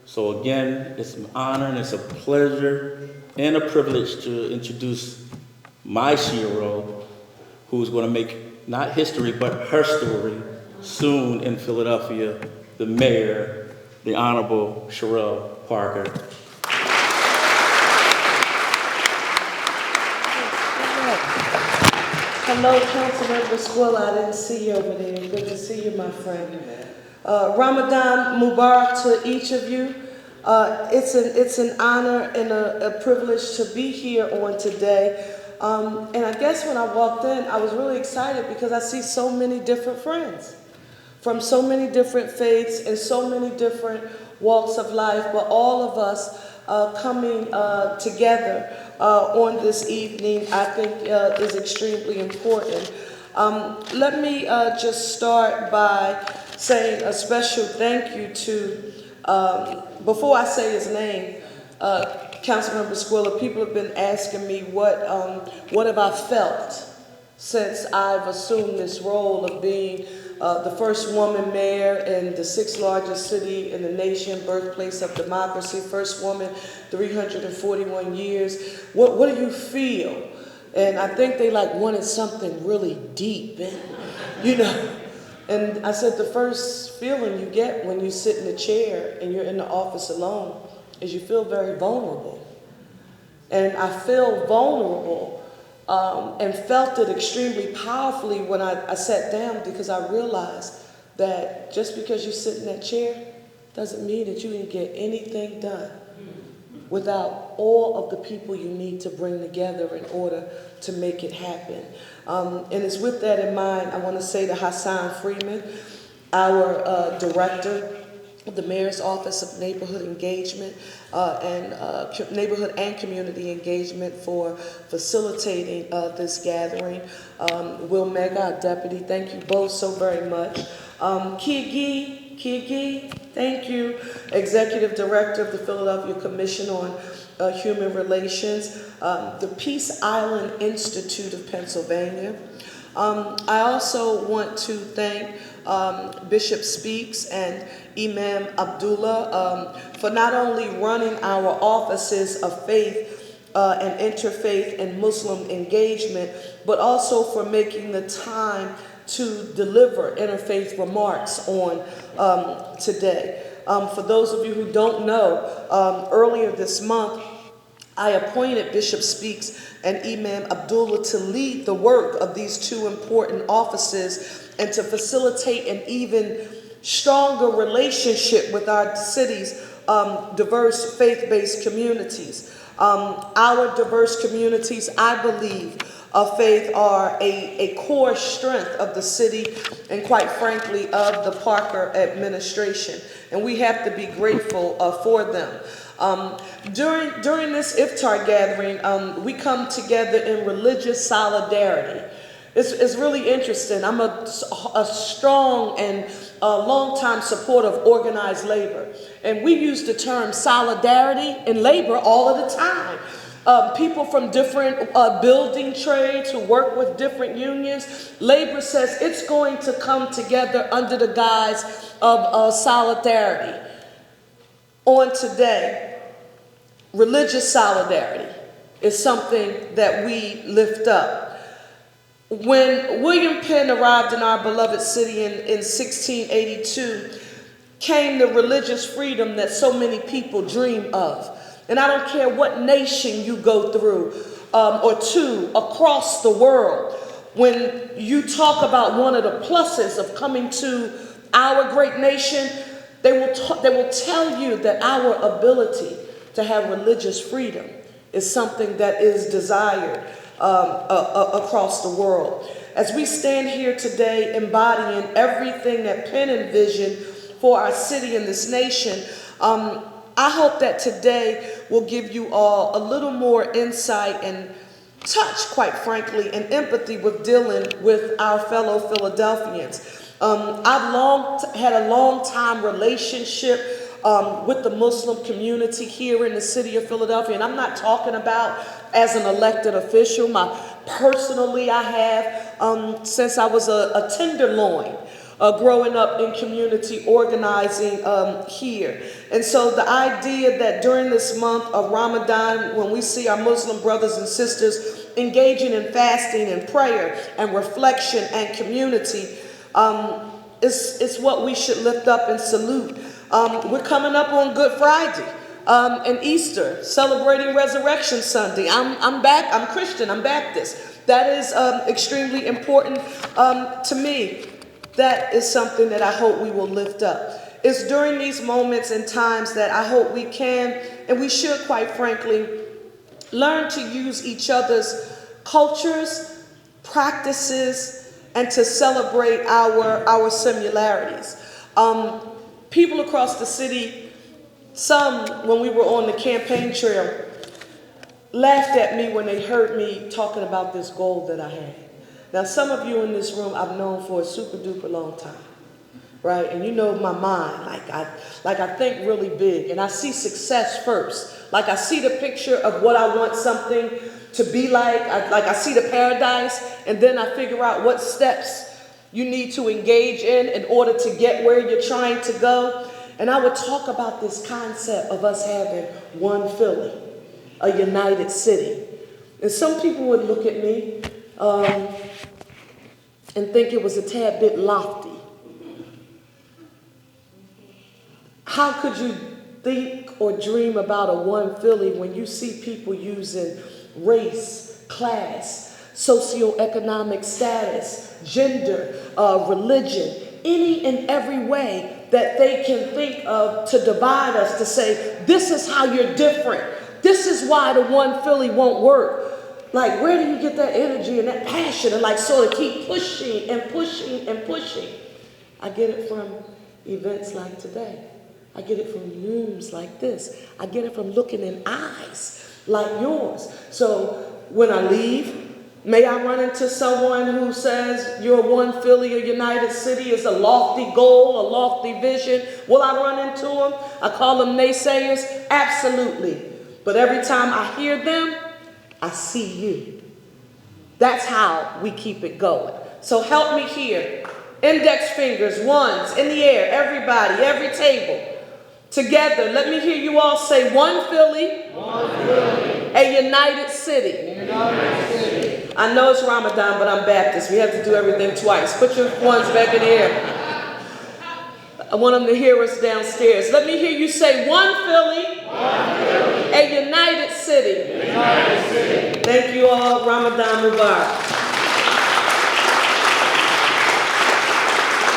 So again, it's an honor and it's a pleasure and a privilege to introduce my Cherelle, who's going to make not history but her story soon in Philadelphia, the mayor, the Honorable Cherelle Parker. Hello, Councilmember Squilla. I didn't see you over there. Good to see you, my friend. Ramadan Mubarak to each of you. It's an honor and a privilege to be here on today. And I guess when I walked in, I was really excited because I see so many different friends from so many different faiths and so many different walks of life, but all of us coming together on this evening, I think is extremely important. Let me just start by saying a special thank you to, before I say his name, Councilmember Squilla, people have been asking me what have I felt since I've assumed this role of being the first woman mayor in the sixth largest city in the nation, birthplace of democracy, first woman, 341 years. What do you feel? And I think they wanted something really deep, and And I said the first feeling you get when you sit in a chair and you're in the office alone is you feel very vulnerable. And I feel vulnerable and felt it extremely powerfully when I sat down, because I realized that just because you sit in that chair doesn't mean that you can get anything done without all of the people you need to bring together in order to make it happen. And it's with that in mind, I want to say to Hassan Freeman, our director of the Mayor's Office of Neighborhood Engagement and Neighborhood and Community Engagement, for facilitating this gathering. Will Mega, our deputy, thank you both so very much. Kiki, thank you, Executive Director of the Philadelphia Commission on Human Relations, the Peace Island Institute of Pennsylvania. I also want to thank Bishop Speaks and Imam Abdullah for not only running our offices of faith and interfaith and Muslim engagement, but also for making the time to deliver interfaith remarks on today. For those of you who don't know, earlier this month, I appointed Bishop Speaks and Imam Abdullah to lead the work of these two important offices and to facilitate an even stronger relationship with our city's diverse faith-based communities. Our diverse communities, I believe, of faith are a core strength of the city and, quite frankly, of the Parker administration. And we have to be grateful for them. During this iftar gathering, we come together in religious solidarity. It's really interesting. I'm a strong and long-time supporter of organized labor. And we use the term solidarity in labor all of the time. People from different building trades who work with different unions, labor says it's going to come together under the guise of solidarity. On today, religious solidarity is something that we lift up. When William Penn arrived in our beloved city in 1682, came the religious freedom that so many people dream of. And I don't care what nation you go through or to across the world, when you talk about one of the pluses of coming to our great nation, they will tell you that our ability to have religious freedom is something that is desired across the world. As we stand here today embodying everything that Penn envisioned for our city and this nation, I hope that today will give you all a little more insight and touch, quite frankly, and empathy with dealing with our fellow Philadelphians. I've had a long-time relationship with the Muslim community here in the city of Philadelphia, and I'm not talking about as an elected official. Personally, I have since I was a tenderloin growing up in community organizing here. And so the idea that during this month of Ramadan, when we see our Muslim brothers and sisters engaging in fasting and prayer and reflection and community, is what we should lift up and salute. We're coming up on Good Friday and Easter, celebrating Resurrection Sunday. I'm back. I'm Christian. I'm Baptist. That is extremely important to me. That is something that I hope we will lift up. It's during these moments and times that I hope we can, and we should, quite frankly, learn to use each other's cultures, practices, and to celebrate our similarities. People across the city, some, when we were on the campaign trail, laughed at me when they heard me talking about this goal that I had. Now, some of you in this room I've known for a super duper long time, right? And you know my mind, like I think really big, and I see success first. Like I see the picture of what I want something to be like. I see the paradise, and then I figure out what steps you need to engage in order to get where you're trying to go. And I would talk about this concept of us having one Philly, a united city. And some people would look at me and think it was a tad bit lofty. How could you think or dream about a one Philly when you see people using race, class, socioeconomic status, gender, religion, any and every way that they can think of to divide us, to say, this is how you're different. This is why the one Philly won't work. Like, where do you get that energy and that passion and like sort of keep pushing and pushing and pushing? I get it from events like today. I get it from rooms like this. I get it from looking in eyes like yours. So when I leave, may I run into someone who says your one Philly, a united city is a lofty goal, a lofty vision. Will I run into them? I call them naysayers. Absolutely. But every time I hear them, I see you. That's how we keep it going. So help me here. Index fingers, ones, in the air, everybody, every table. Together, let me hear you all say one Philly, a united city. I know it's Ramadan, but I'm Baptist. We have to do everything twice. Put your ones back in the air. I want them to hear us downstairs. Let me hear you say one Philly, a united city. Thank you all. Ramadan Mubarak.